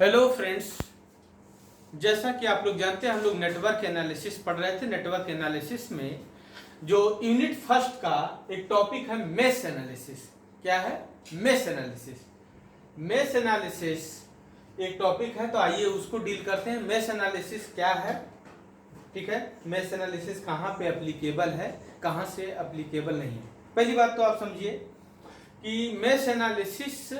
Hello friends, जैसा कि आप लोग जानते हैं हम लोग नेटवर्क एनालिसिस पढ़ रहे थे। नेटवर्क एनालिसिस में जो यूनिट फर्स्ट का एक टॉपिक है मेश एनालिसिस। क्या है? Mesh analysis. मेश एनालिसिस एक टॉपिक है, तो आइए उसको डील करते हैं। मेश एनालिसिस क्या है? ठीक है, मेश एनालिसिस कहाँ पे एप्लीकेबल है, कहाँ से एप्लीकेबल नहीं है। पहली बात तो आप समझिए कि मेश एनालिसिस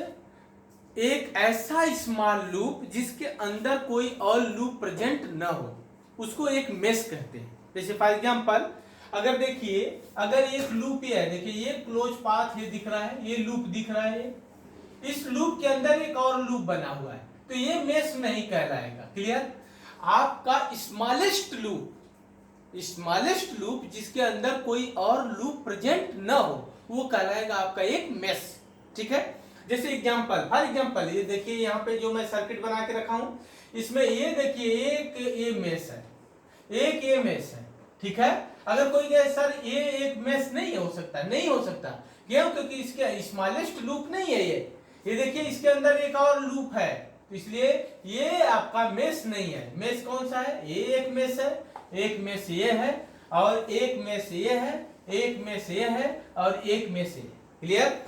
एक ऐसा स्मॉल लूप जिसके अंदर कोई और लूप प्रेजेंट न हो, उसको एक मेश कहते हैं। जैसे फॉर एग्जांपल, अगर देखिए, अगर एक लूप ये है, देखिए ये क्लोज पाथ ये दिख रहा है, ये लूप दिख रहा है, इस लूप के अंदर एक और लूप बना हुआ है, तो ये मेश नहीं कहलाएगा। क्लियर? आपका स्मॉलेस्ट लूप जिसके अंदर कोई और लूप प्रेजेंट न हो, वो कहलाएगा आपका एक मेश। ठीक है, जैसे एग्जांपल, फॉर एग्जांपल ये देखिए, यहाँ पे जो मैं सर्किट बना के रखा हूं, इसमें ये देखिए एक ये मेश है, एक ये मेश है। ठीक है, अगर कोई कहे सर ये एक मेश नहीं हो सकता, नहीं हो सकता। क्यों? क्योंकि इसके स्मॉलेस्ट लूप नहीं है ये देखिए इसके अंदर एक और लूप है, तो इसलिए ये आपका मेश नहीं है। मेश कौन सा है? ये एक मेश है, एक मेश ये है, और एक मेश ये है, एक मेश ये है, और एक मेश ये। क्लियर?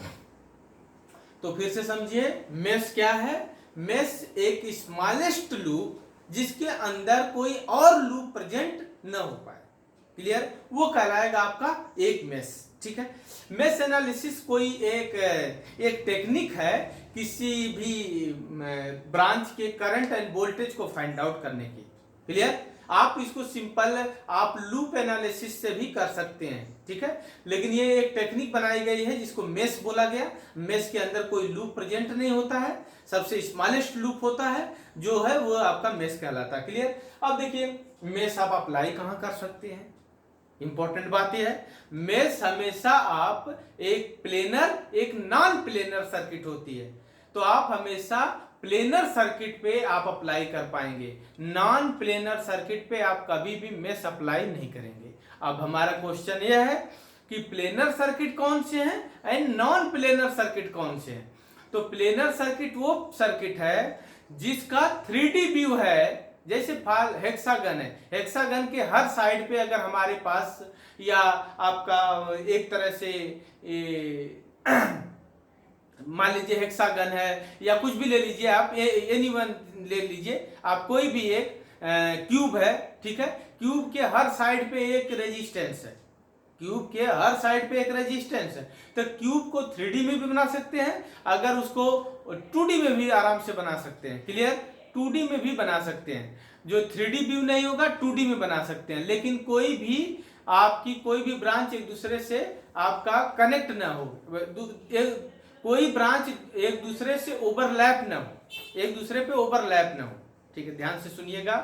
तो फिर से समझिए, मेश क्या है? मेश एक स्मॉलेस्ट लूप जिसके अंदर कोई और लूप प्रेजेंट न हो पाए। क्लियर? वो कहलाएगा आपका एक मेश। ठीक है, मेश एनालिसिस कोई एक टेक्निक है किसी भी ब्रांच के करंट एंड वोल्टेज को फाइंड आउट करने की। क्लियर? आप इसको सिंपल आप लूप एनालिसिस से भी कर सकते हैं। ठीक है, लेकिन ये एक टेक्निक बनाई गई है जिसको मेश बोला गया। मेश के अंदर कोई लूप प्रेजेंट नहीं होता है, सबसे स्मॉलेस्ट लूप होता है, जो है वो आपका मेश कहलाता है। क्लियर? अब देखिए, मेश आप अप्लाई कहां कर सकते हैं? इंपॉर्टेंट बात यह है, मेश हमेशा आप एक प्लेनर, एक नॉन प्लेनर सर्किट होती है, तो आप हमेशा प्लेनर सर्किट पे आप अप्लाई कर पाएंगे। नॉन प्लेनर सर्किट पे आप कभी भी मेश अप्लाई नहीं करेंगे। अब हमारा क्वेश्चन यह है कि प्लेनर सर्किट कौन से हैं एंड नॉन प्लेनर सर्किट कौन से हैं। तो प्लेनर सर्किट वो सर्किट है जिसका 3D व्यू है। जैसे हेक्सागन है, हेक्सागन के हर साइड पे अगर हमारे पास, या आपका एक तरह से मान लीजिए हेक्सागन है, या कुछ भी ले लीजिए आप, एनीवन ले लीजिए आप, कोई भी एक क्यूब है। ठीक है, क्यूब के हर साइड पे एक रेजिस्टेंस है, क्यूब के हर साइड पे एक रेजिस्टेंस है। तो क्यूब को 3D में भी बना सकते हैं, अगर उसको 2D में भी आराम से बना सकते हैं। क्लियर? 2D में भी बना सकते हैं। जो 3D व्यू नहीं होगा 2D में बना सकते हैं, लेकिन कोई भी आपकी कोई भी ब्रांच एक दूसरे से आपका कनेक्ट ना हो, कोई ब्रांच एक दूसरे से ओवरलैप ना हो, एक दूसरे पे ओवरलैप ना हो। ठीक है, ध्यान से सुनिएगा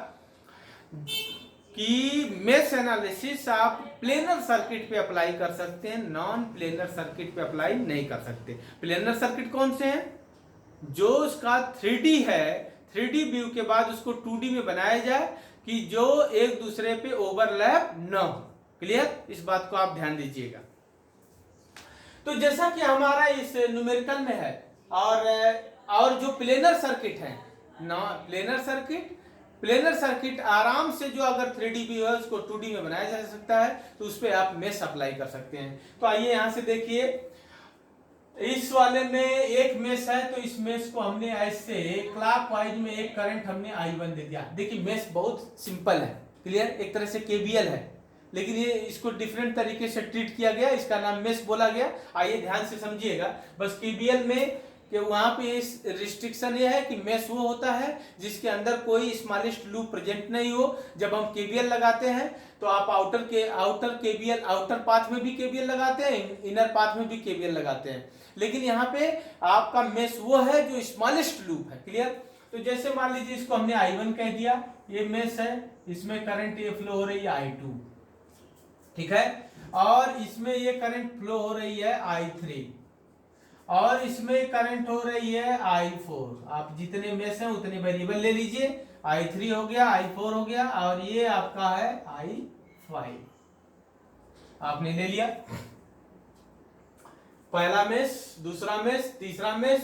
कि मेश एनालिसिस आप प्लेनर सर्किट पे अप्लाई कर सकते हैं, नॉन प्लेनर सर्किट पे अप्लाई नहीं कर सकते। प्लेनर सर्किट कौन से हैं? जो उसका 3D है, 3D व्यू के बाद उसको 2D में बनाया जाए कि जो एक दूसरे पे ओवरलैप न हो। क्लियर? इस बात को आप ध्यान दीजिएगा। तो जैसा कि हमारा इस न्यूमेरिकल में है, और जो प्लेनर सर्किट है, प्लेनर सर्किट आराम से जो अगर 3D व्यू है उसको 2D में बनाया जा सकता है, तो उस पर आप मेश अप्लाई कर सकते हैं। तो आइए यहां से देखिए, इस वाले में एक मेश है, तो इस मेश को हमने ऐसे क्लॉकवाइज में एक करंट हमने I1 दे दिया। देखिए मेश बहुत सिंपल है। क्लियर? एक तरह से KVL है, लेकिन ये इसको डिफरेंट तरीके से ट्रीट किया गया, इसका नाम मेश बोला गया। आइए ध्यान से समझिएगा। बस KVL में कि वहां पे इस रिस्ट्रिक्शन ये है कि मेश वो होता है जिसके अंदर कोई स्मॉलेस्ट लूप प्रेजेंट नहीं हो। जब हम KVL लगाते हैं तो आप आउटर पाथ में भी KVL लगाते हैं, इनर पाथ में भी KVL लगाते हैं, लेकिन यहाँ पे आपका मेश वो है जो स्मॉलेस्ट लूप है। क्लियर? तो जैसे मान लीजिए इसको हमने I1 कह दिया, ये मेश है, इसमें करंट ये फ्लो हो रही है I2। ठीक है, और इसमें ये करंट फ्लो हो रही है I3, और इसमें करंट हो रही है I4। आप जितने मेश हैं उतने वेरिएबल ले लीजिए। I3 हो गया, I4 हो गया, और ये आपका है I5, आपने ले लिया। पहला मेश, दूसरा मेश, तीसरा मेश,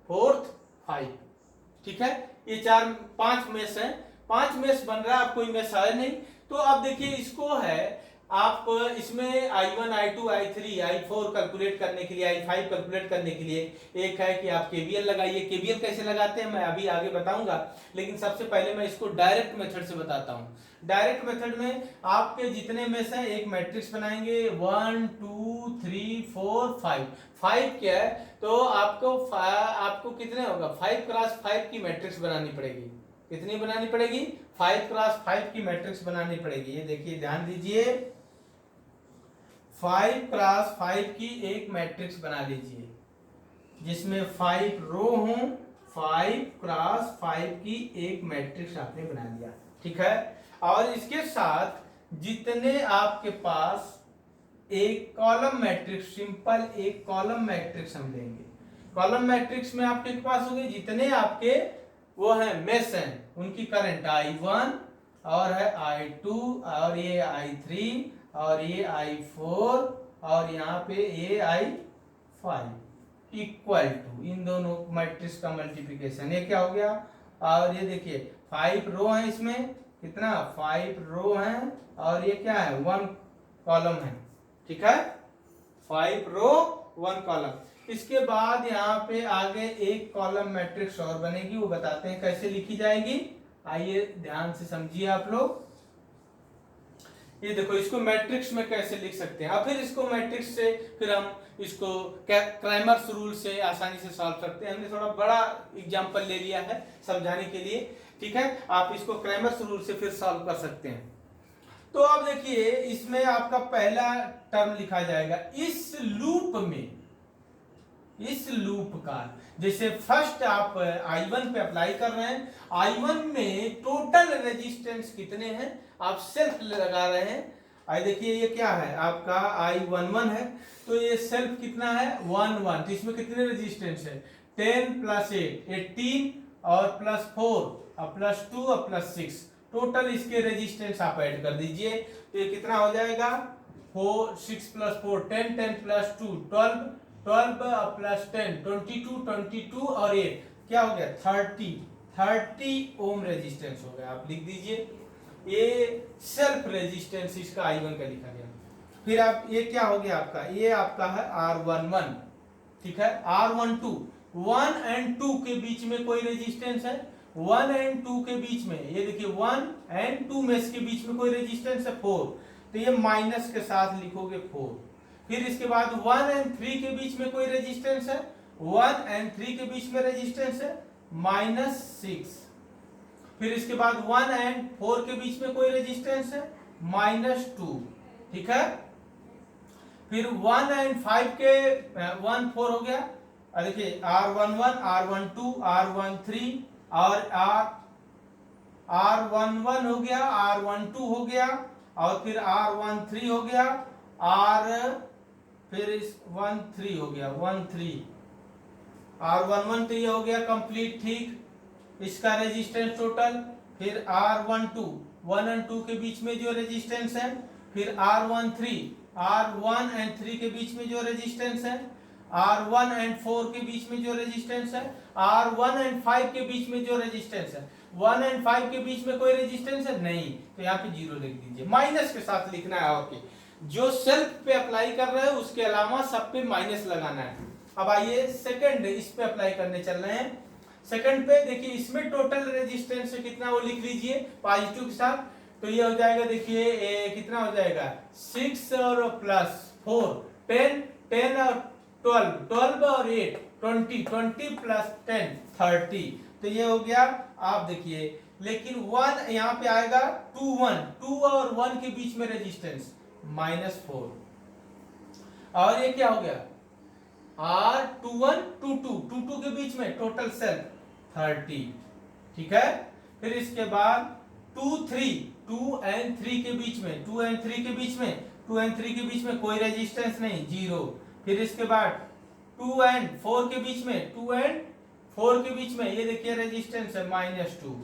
फोर्थ, 5। ठीक है, ये चार पांच मेष है, पांच मेष बन रहा है, अब कोई मेष है नहीं। तो अब देखिए इसको है आप इसमें I1 I2 I3 I4 calculate करने के लिए, I5 कैलकुलेट करने के लिए एक है कि आप KVL लगाइए। KVL कैसे लगाते हैं मैं अभी आगे बताऊंगा, लेकिन सबसे पहले मैं इसको डायरेक्ट मेथड से बताता हूं। डायरेक्ट मेथड में आपके जितने मेष हैं एक मैट्रिक्स बनाएंगे 1 2 3 4 5। 5 क्या है तो आपको कितने होगा 5 क्रॉस 5 की मैट्रिक्स बनानी पड़ेगी। कितनी बनानी पड़ेगी 5 क्रॉस 5 की मैट्रिक्स बनानी पड़ेगी। ये देखिए ध्यान दीजिए 5 क्रॉस 5 की एक मैट्रिक्स बना लीजिए जिसमें 5 रो हो। 5 क्रॉस 5 की एक मैट्रिक्स आपने बना दिया, ठीक है। और इसके साथ जितने आपके पास एक कॉलम मैट्रिक्स, सिंपल एक कॉलम मैट्रिक्स हम लेंगे। कॉलम मैट्रिक्स में आपके पास होंगे जितने आपके वो है मेष हैं उनकी करंट I1 और है I2 और ये I3 और ये I4 और यहाँ पे ये I5 इक्वल टू इन दोनों मैट्रिक्स का मल्टीप्लिकेशन। ये क्या हो गया और ये देखिए 5 रो है, इसमें कितना 5 रो है और ये क्या है 1 कॉलम है, ठीक है। 5 रो 1 कॉलम। इसके बाद यहाँ पे आगे एक कॉलम मैट्रिक्स और बनेगी, वो बताते हैं कैसे लिखी जाएगी। आइए ध्यान से समझिए आप लोग। ये देखो इसको मैट्रिक्स में कैसे लिख सकते हैं, और फिर इसको मैट्रिक्स से फिर हम इसको क्रैमर्स रूल से आसानी से सॉल्व करते हैं। हमने थोड़ा बड़ा एग्जांपल ले लिया है समझाने के लिए, ठीक है। आप इसको क्रैमर्स रूल से फिर सॉल्व कर सकते हैं। तो अब देखिए इसमें आपका पहला टर्म लिखा जाएगा इस लूप में, इस लूप का जैसे फर्स्ट आप I1 पे अप्लाई कर रहे हैं, I1 में टोटल रेजिस्टेंस कितने हैं आप सेल्फ लगा रहे हैं। आई देखिए ये क्या है आपका I11 है, तो ये सेल्फ कितना है 1 1। तो इसमें कितने रेजिस्टेंस है 10 प्लस 8 18 और प्लस 4 और प्लस 2 और प्लस 6। टोटल इसके रेजिस्टेंस आप ऐड कर दीजिए तो ये कितना हो जाएगा 4 6 प्लस 4 10 10 प्लस 2 12 12 प्लस 10 22 22 और 8 क्या हो गया 30 ओम रेजिस्टेंस हो गया। आप लिख दीजिए ये सेल्फ रेजिस्टेंस इसका I1 का लिखा गया। फिर आप ये क्या हो गया आपका, ये आपका है R11, ठीक है। R12 1 एंड 2 के बीच में कोई रेजिस्टेंस है, 1 एंड 2 के बीच में ये देखिए 1 एंड 2 मेष के बीच में कोई रेजिस्टेंस है 4, तो ये माइनस के साथ लिखोगे 4। फिर इसके बाद 1 एंड 3 के बीच में कोई रेजिस्टेंस है, 1 एंड 3 के बीच में रेजिस्टेंस है -6। फिर इसके बाद 1 एंड 4 के बीच में कोई रेजिस्टेंस है -2, ठीक है। फिर 1 एंड 5 के 1 4 हो गया, देखिए R11 R12 R13 और R11 हो गया, R12 हो गया और फिर R13 हो गया, फिर 13 हो गया 13 R11 तो ये हो गया कंप्लीट, ठीक। इसका रेजिस्टेंस टोटल। फिर R12 1 एंड 2 के बीच में जो रेजिस्टेंस है, फिर R13 R1 एंड 3 के बीच में जो रेजिस्टेंस है, R1 एंड 4 के बीच में जो रेजिस्टेंस है, R1 एंड 5 के बीच में जो रेजिस्टेंस है। 1 एंड 5 के बीच में कोई रेजिस्टेंस है नहीं, तो यहाँ पे 0 लिख दीजिए, माइनस के साथ लिखना है। ओके, जो सेल्फ पे अप्लाई कर रहे हैं उसके अलावा सब पे माइनस लगाना है। अब आइए सेकंड इस पे अप्लाई करने चल रहे हैं। सेकंड पे देखिए इसमें टोटल रेजिस्टेंस कितना वो लिख लीजिए पॉजिटिव के साथ, तो ये हो जाएगा देखिए कितना हो जाएगा 6 और प्लस 4 10 10 और 12 और 8 20 प्लस 10 30, तो ये हो गया। आप देखिए लेकिन 1 यहाँ पे आएगा 2 और 1 के बीच में रेजिस्टेंस -4 और ये क्या हो गया R21 22 के बीच में टोटल सेल्फ 30, ठीक है। फिर इसके बाद 2 एंड 3 के बीच में 2 एंड 3 के बीच में कोई रेजिस्टेंस नहीं 0। फिर इसके बाद 2 एंड 4 के बीच में ये देखिए रेजिस्टेंस है -2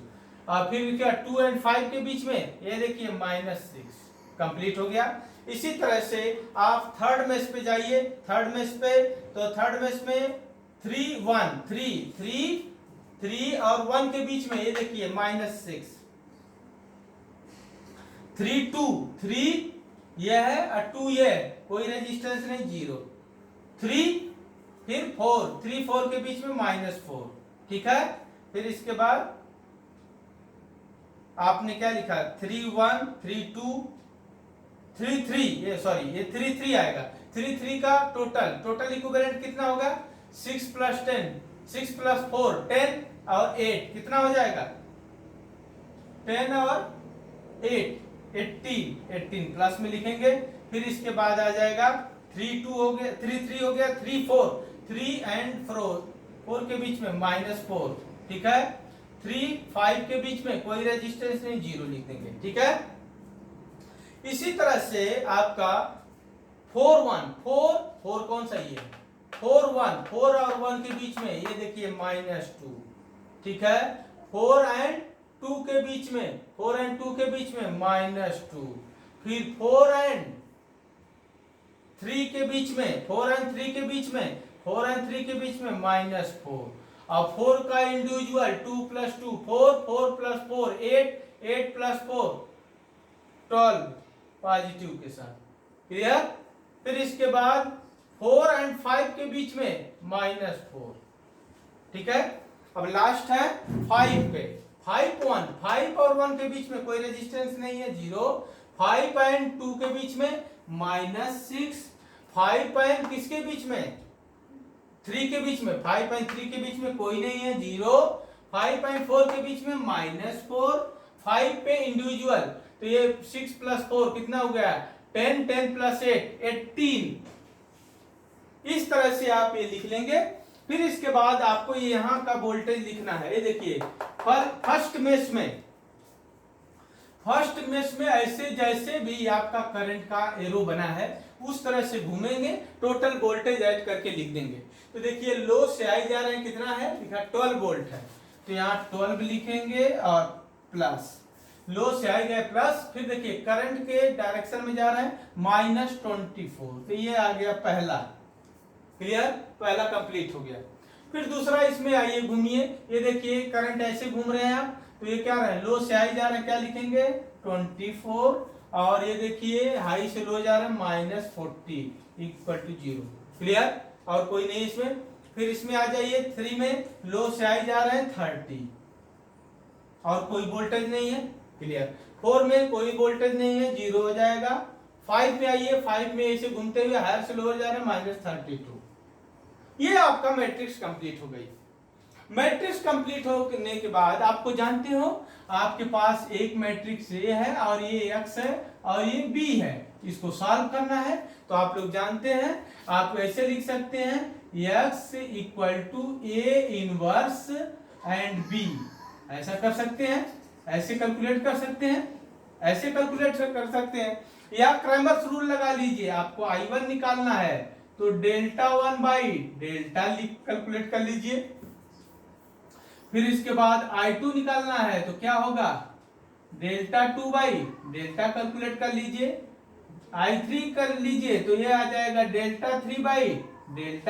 और फिर क्या 2 एंड 5 के बीच में ये देखिए -6। कंप्लीट हो गया। इसी तरह से आप थर्ड मेष पे जाइए। थर्ड मेष पे तो थर्ड मेष में 3 1 3 3 3 और 1 के बीच में ये देखिए -6, 3 2, 3 ये है और 2 ये है, कोई रेजिस्टेंस नहीं, 0, 3 फिर 4, 3 4 के बीच में -4, ठीक है। फिर इसके बाद आपने क्या लिखा, 3 1 3 2 3 3, ये सॉरी ये 3 3 आएगा, 3 3 का टोटल इक्विवेलेंट कितना होगा, 6 + 10, 6 + 4 10 और 8 कितना हो जाएगा, 10 और 8 18 प्लस में लिखेंगे। फिर इसके बाद आ जाएगा 3 2 हो गया, 3 3 हो गया, 3 4, 3 एंड 4 के बीच में -4, ठीक है। 3 5 के बीच में कोई रेजिस्टेंस नहीं, 0 लिख देंगे, ठीक है। इसी तरह से आपका 4 1 4 कौन सा ये 4 1 4 और 1 के बीच में ये देखिए -2, ठीक है। 4 एंड 2 के बीच में, 4 एंड 2 के बीच में -2, फिर 4 एंड 3 के बीच में, 4 एंड 3 के बीच में, 4 एंड 3 के बीच में -4, और 4 का इंडिविजुअल 2 + 2 4, 4 + 4 8, 8 + 4 12 पॉजिटिव के साथ, क्लियर। फिर इसके बाद 4 एंड 5 के बीच में -4, ठीक है। अब लास्ट है 5 पे, 5 1 5 और 1 के बीच में कोई रेजिस्टेंस नहीं है, 0, 5 एंड 2 के बीच में -6, 5 एंड किसके बीच में, 3 के बीच में, 5 एंड 3 के बीच में कोई नहीं है, 0, 5 एंड 4 के बीच में -4, 5 पे इंडिविजुअल, तो ये 6 + 4 कितना हो गया, 10 10 + 8 18। इस तरह से आप ये लिख लेंगे। फिर इसके बाद आपको यहां का वोल्टेज लिखना है, ये देखिए फर्स्ट मेश में ऐसे जैसे भी आपका करंट का एरो बना है उस तरह से घूमेंगे, टोटल वोल्टेज ऐड करके लिख देंगे। तो देखिए लो से आई जा रहे हैं, कितना है लिखा 12 वोल्ट है, तो यहाँ 12 लिखेंगे और प्लस, लो से आई गए प्लस। फिर देखिए करंट के डायरेक्शन में जा रहे हैं -24, तो ये आ गया पहला, क्लियर, पहला कंप्लीट हो गया। फिर दूसरा इसमें आइए घूमिए, ये देखिए करंट ऐसे घूम रहे हैं आप, तो ये क्या रहे, लो से हाई जा रहे हैं, क्या लिखेंगे 24, और ये देखिए हाई से लो जा रहे हैं -40 = 0, क्लियर, और कोई नहीं इसमें। फिर इसमें आ जाइए 3 में, लो से हाई जा रहे हैं 30 और कोई वोल्टेज नहीं है, क्लियर। 4 में कोई वोल्टेज नहीं है, 0 हो जाएगा। 5 में आइए, 5 में ऐसे घूमते हुए हायर से लोअर जा रहे हैं -32। ये आपका मैट्रिक्स कंप्लीट हो गई। मैट्रिक्स कंप्लीट होने के बाद आपको जानते हो आपके पास एक मैट्रिक्स ए है और ये एक्स है और ये बी है, इसको सॉल्व करना है। तो आप लोग जानते हैं, आप ऐसे लिख सकते हैं x = A inverse and b, ऐसा कर सकते हैं, ऐसे कैलकुलेट कर सकते हैं, ऐसे कैलकुलेट कर सकते हैं, या क्रैमर्स रूल लगा लीजिए। आपको I1 निकालना है तो Δ1/Δ कैलकुलेट कर लीजिए। फिर इसके बाद I2 निकालना है तो क्या होगा, Δ2/Δ कैलकुलेट कर लीजिए। I3 कर लीजिए तो ये आ जाएगा Δ3/Δ,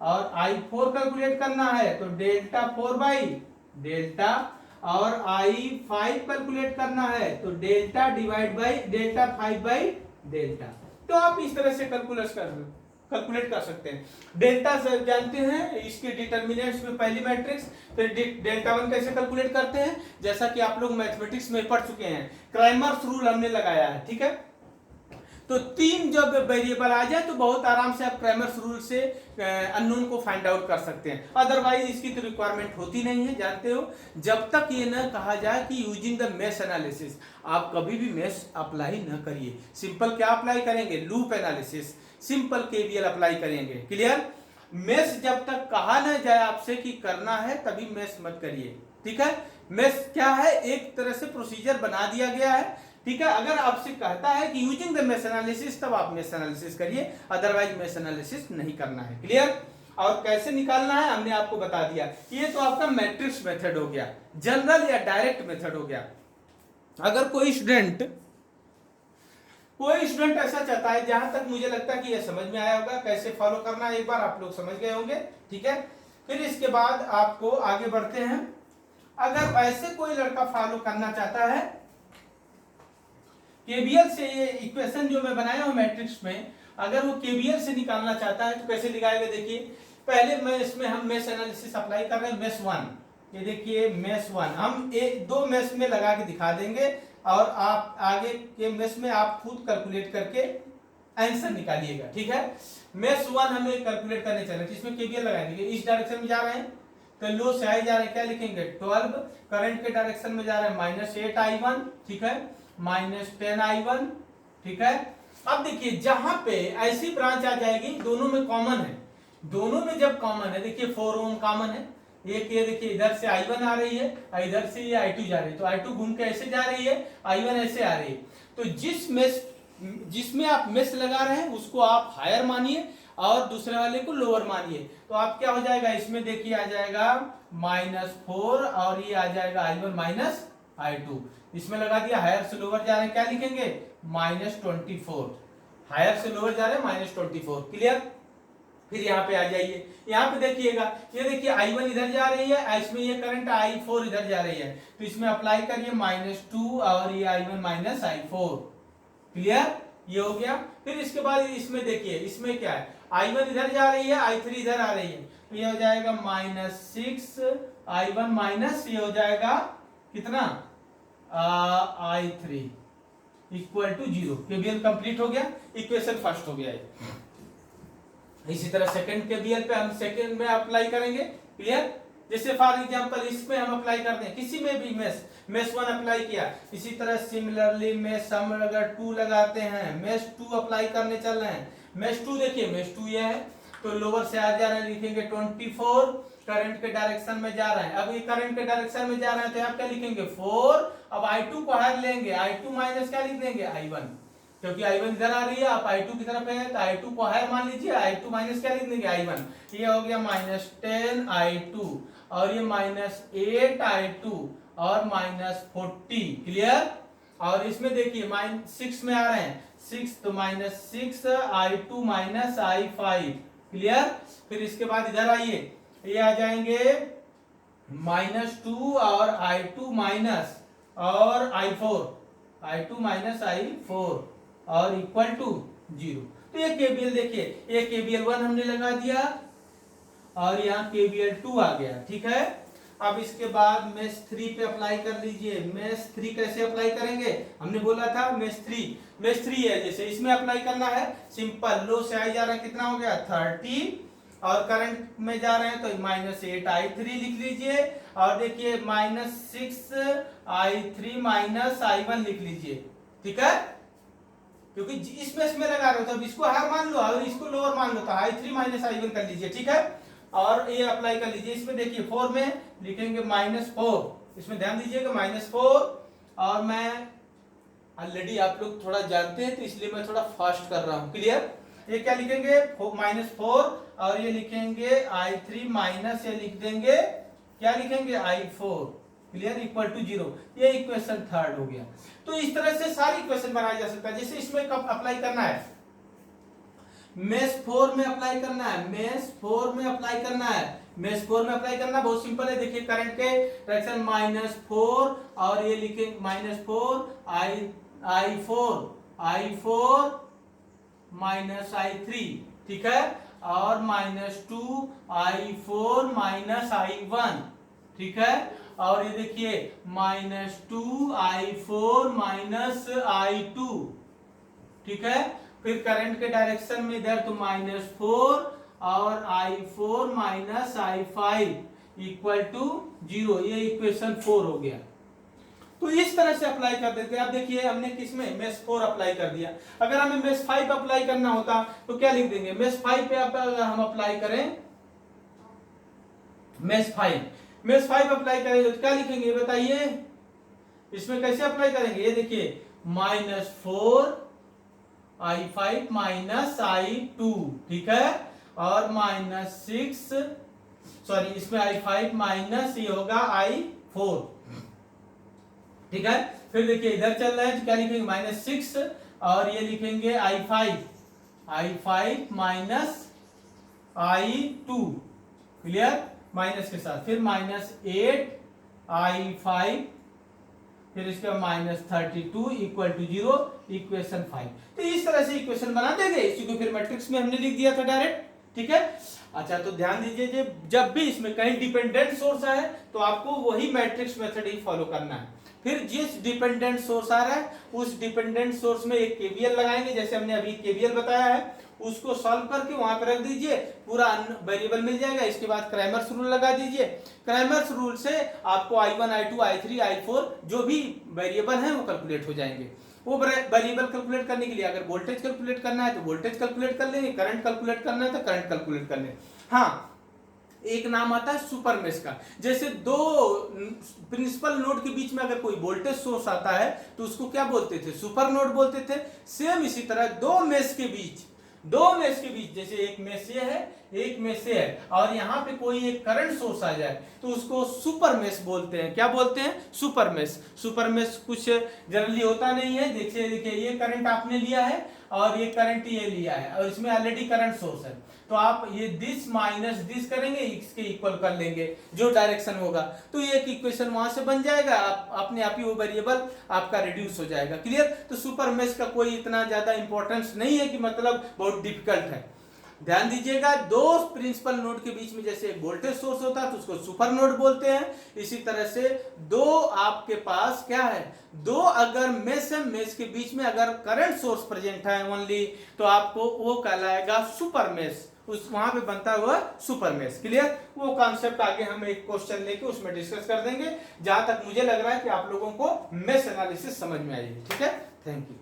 और I4 कैलकुलेट करना है तो Δ4/Δ, और I5 कैलकुलेट करना है तो Δ/Δ5/Δ। तो आप इस तरह से कैलकुलेट कर सकते हैं। डेल्टा से जानते हैं, इसके डिटर्मिनेंट्स में पहली मैट्रिक्स, फिर Δ1 कैसे कैलकुलेट करते हैं, जैसा कि आप लोग मैथमेटिक्स में पढ़ चुके हैं, क्रैमर्स रूल हमने लगाया है, ठीक है। तो 3 जब वेरिएबल आ जाए तो बहुत आराम से आप क्रैमर्स रूल से अननोन को फाइंड आउट कर सकते हैं। अदरवाइज इसकी तो रिक्वायरमेंट होती नहीं है, जानते हो, जब तक ये न कहा जाए कि यूजिंग द मेश एनालिसिस, आप कभी भी मेश अप्लाई न करिए। सिंपल क्या अप्लाई करेंगे, loop analysis, simple KVL apply करेंगे, क्लियर। मेश जब तक कहा न जाए आपसे कि करना है तभी मेश मत करिए, ठीक है। मेश क्या है, एक तरह से प्रोसीजर बना दिया गया है, ठीक है। अगर आपसे कहता है कि यूजिंग द मेश एनालिसिस, तब आप मेश एनालिसिस करिए, अदरवाइज मेश एनालिसिस नहीं करना है, क्लियर। और कैसे निकालना है हमने आपको बता दिया। ये तो आपका मैट्रिक्स मेथड हो गया, जनरल या डायरेक्ट मेथड हो गया। अगर कोई स्टूडेंट ऐसा चाहता है, जहां तक मुझे लगता है कि यह समझ में आया होगा कैसे फॉलो करना है, एक बार आप लोग समझ गए होंगे, ठीक है। फिर इसके बाद आपको आगे बढ़ते हैं। अगर ऐसे कोई लड़का फॉलो करना चाहता है केबीएल से, ये इक्वेशन जो मैं बनाया हूं मैट्रिक्स में, अगर वो केबीएल से निकालना चाहता है तो कैसे निकालेगा, देखिए पहले मैं इसमें हम मेश एनालिसिस अप्लाई कर रहे हैं। मेश 1, ये देखिए मेश 1 हम एक दो मेश में लगा के दिखा देंगे और आप आगे के मेश में आप खुद कैलकुलेट करके आंसर निकालिएगा, ठीक है। मेश 1 हमें कैलकुलेट करने चले, जिसमें केबीएल लगाएंगे। इस डायरेक्शन में जा रहे हैं तो लो से आई जा रहे हैं, क्या लिखेंगे 12, करंट के डायरेक्शन में जा रहे हैं -8I1, ठीक है, -10I1, ठीक है। अब देखिए जहां पे ऐसी ब्रांच आ जाएगी दोनों में कॉमन है, दोनों में जब कॉमन है, देखिए 4 ओम कॉमन है, एक ये देखिए इधर से I1 आ रही है, इधर से ये I2 जा रही है, तो I2 घूम के ऐसे जा रही है, I1 ऐसे आ रही है। तो जिसमें आप मेश लगा रहे हैं उसको आप हायर मानिए और दूसरे वाले को लोअर मानिए। तो आप क्या हो जाएगा, इसमें देखिए आ जाएगा -4 और ये आ जाएगा I1 -I2। इसमें लगा दिया, हायर से लोअर जा रहे हैं, क्या लिखेंगे -24, हायर से लोअर जा रहे हैं -24, क्लियर। फिर यहाँ पे आ जाइए, यहाँ पे देखिएगा, ये देखिए I1 इधर जा रही है, इसमें ये करंट I4 इधर जा रही है, तो इसमें अप्लाई करिए -2 और ये I1 -I4, क्लियर, ये हो गया। फिर इसके बाद इसमें देखिए, इसमें क्या है, I1 इधर जा रही है, I3 इधर आ रही है, तो ये हो जाएगा -6 I1 माइनस ये हो जाएगा कितना I3 equal to 0। KBL complete हो गया, इक्वेशन फर्स्ट हो गया है। इसी तरह सेकंड केबीएल पे हम सेकंड में अप्लाई करेंगे, क्लियर। जैसे फॉर एग्जांपल इसमें हम अप्लाई करते हैं, किसी में भी मेश 1 अप्लाई किया, इसी तरह सिमिलरली मेश हम अगर 2 लगाते हैं, मेश 2 अप्लाई करने चल रहे हैं। मेश 2 देखिए, मेश 2 ये है, तो लोअर से आ जा रहे हैं, लिखेंगे 24, करंट के डायरेक्शन में जा रहे हैं। अब ये करंट के डायरेक्शन में जा रहे हैं तो आप क्या लिखेंगे 4, अब I2 को हायर लेंगे, I2 माइनस क्या लिख देंगे I1, क्योंकि I1 इधर आ रही है, आप I2 की तरफ है तो I2 को हायर मान लीजिए, I2 माइनस क्या लिख देंगे I1, ये हो गया -10 I2 और ये -8I2 और -40, क्लियर। और इसमें देखिए -6 में आ रहे हैं, 6 तो -6 I2 -I5, क्लियर। फिर इसके बाद इधर आइए, ये आ जाएंगे -2 और I2 माइनस और I2 -I4 और इक्वल टू 0। तो ये केबीएल देखिए, ये केबीएल 1 हमने लगा दिया और यहाँ केबीएल 2 आ गया, ठीक है। अब इसके बाद मेश 3 पे अप्लाई कर लीजिए। मेश 3 कैसे अप्लाई करेंगे, हमने बोला था मेश 3 है, जैसे इसमें अप्लाई करना है, सिंपल, लो से आई जा रहा है, कितना हो गया 30 और करंट में जा रहे हैं तो -8I3 लिख लीजिए और देखिए -6 I3 -I1 लिख लीजिए, ठीक है, क्योंकि इस मेश में लगा रहे हो तो अब इसको हायर मान लो और इसको लोअर मान लो, तो I3 -I1 कर लीजिए, ठीक है। और ये अप्लाई कर लीजिए, इसमें देखिए 4 में लिखेंगे -4, इसमें ध्यान दीजिएगा -4, और मैं ऑलरेडी आप लोग थोड़ा जानते हैं तो इसलिए मैं थोड़ा फास्ट कर रहा हूं, क्लियर। ये क्या लिखेंगे -4 और ये लिखेंगे I3 माइनस ये लिख देंगे, क्या लिखेंगे I4, क्लियर, इक्वल टू 0। ये इक्वेशन थर्ड हो गया। तो इस तरह से सारी इक्वेशन बनाया जा सकता है। जैसे इसमें कब अप्लाई करना है, मेश 4 में अप्लाई करना है, मेश 4 में अप्लाई करना है, मेश 4 में अप्लाई करना बहुत सिंपल है। देखिए करंट के डायरेक्शन -4 और ये लिखेंगे -4 I4 -I3, ठीक है, और -2 I4 -I1, ठीक है, और ये देखिए -2 I4 -I2, ठीक है। फिर करंट के डायरेक्शन में इधर तो -4 और I4 -I5 इक्वल टू 0, ये इक्वेशन 4 हो गया। तो इस तरह से अप्लाई कर देते हैं। अब देखिए हमने किसमें मेश 4 अप्लाई कर दिया, अगर हमें मेश 5 अप्लाई करना होता तो क्या लिख देंगे, मेश 5 पे अगर हम अप्लाई करें, मेश 5 अप्लाई करें तो क्या लिखेंगे बताइए, इसमें कैसे अप्लाई करेंगे, ये देखिए -4 I5 -I2, ठीक है, और -6 सॉरी इसमें I5 माइनस ये होगा I4, ठीक है। फिर देखिए इधर चल रहा है तो क्या लिखेंगे -6 और ये लिखेंगे I5 -I2, क्लियर। माइनस के साथ, फिर -8i5, फिर इसके -32 इक्वल टू 0, इक्वेशन 5। तो इस तरह से इक्वेशन बना देंगे, इसी को फिर मैट्रिक्स में हमने लिख दिया था डायरेक्ट। ठीक है, अच्छा तो ध्यान दीजिए, जब भी इसमें कहीं डिपेंडेंट सोर्स आए तो आपको वही मैट्रिक्स मेथड ही फॉलो करना है। फिर जिस डिपेंडेंट सोर्स आ रहा है उस डिपेंडेंट सोर्स में एक केवीएल लगाएंगे, जैसे हमने अभी केवीएल बताया है, उसको सॉल्व करके वहां पर रख दीजिए, पूरा वेरिएबल मिल जाएगा। इसके बाद क्रैमर्स रूल लगा दीजिए। क्रैमर्स रूल से आपको i1, i2, i3, i4 जो भी वेरिएबल है वो कैलकुलेट हो जाएंगे। वो वेरिएबल कैलकुलेट करने के लिए अगर वोल्टेज कैलकुलेट करना है तो वोल्टेज कैलकुलेट कर लेंगे, करंट कैलकुलेट करना है तो करंट कैलकुलेट कर लेंगे। हाँ, एक नाम आता है सुपर मेश का। जैसे दो प्रिंसिपल नोड के बीच में अगर कोई वोल्टेज सोर्स आता है तो उसको क्या बोलते थे? सुपर नोड बोलते थे। सेम इसी तरह दो मेश के बीच जैसे एक मेश ये है, एक मेश ये है, और यहाँ पे कोई एक करंट सोर्स आ जाए तो उसको सुपर मेश बोलते हैं। क्या बोलते हैं? Super mesh. सुपर मेश कुछ जनरली होता नहीं है। देखिए ये करंट आपने लिया है और ये करंट ये लिया है और इसमें ऑलरेडी करंट सोर्स है, तो आप ये दिस माइनस दिस करेंगे, इसके इक्वल कर लेंगे जो डायरेक्शन होगा, तो ये एक इक्वेशन वहां से बन जाएगा। आप अपने आप ही वो वेरिएबल आपका रिड्यूस हो जाएगा। क्लियर? तो सुपर मेश का कोई इतना ज्यादा इंपॉर्टेंस नहीं है कि मतलब बहुत डिफिकल्ट है। ध्यान दीजिएगा, दो प्रिंसिपल नोड के बीच में जैसे एक वोल्टेज सोर्स होता है तो उसको सुपर नोड बोलते हैं। इसी तरह से दो आपके पास क्या है, दो अगर मेश है, मेश के बीच में अगर करंट सोर्स प्रेजेंट है ओनली, तो आपको वो कहलाएगा सुपर मेश। उस वहां पे बनता हुआ सुपर मेश। क्लियर? वो कॉन्सेप्ट आगे हम एक क्वेश्चन लेके उसमें डिस्कस कर देंगे। जहां तक मुझे लग रहा है कि आप लोगों को मेश एनालिसिस समझ में आई है। ठीक है, थैंक यू।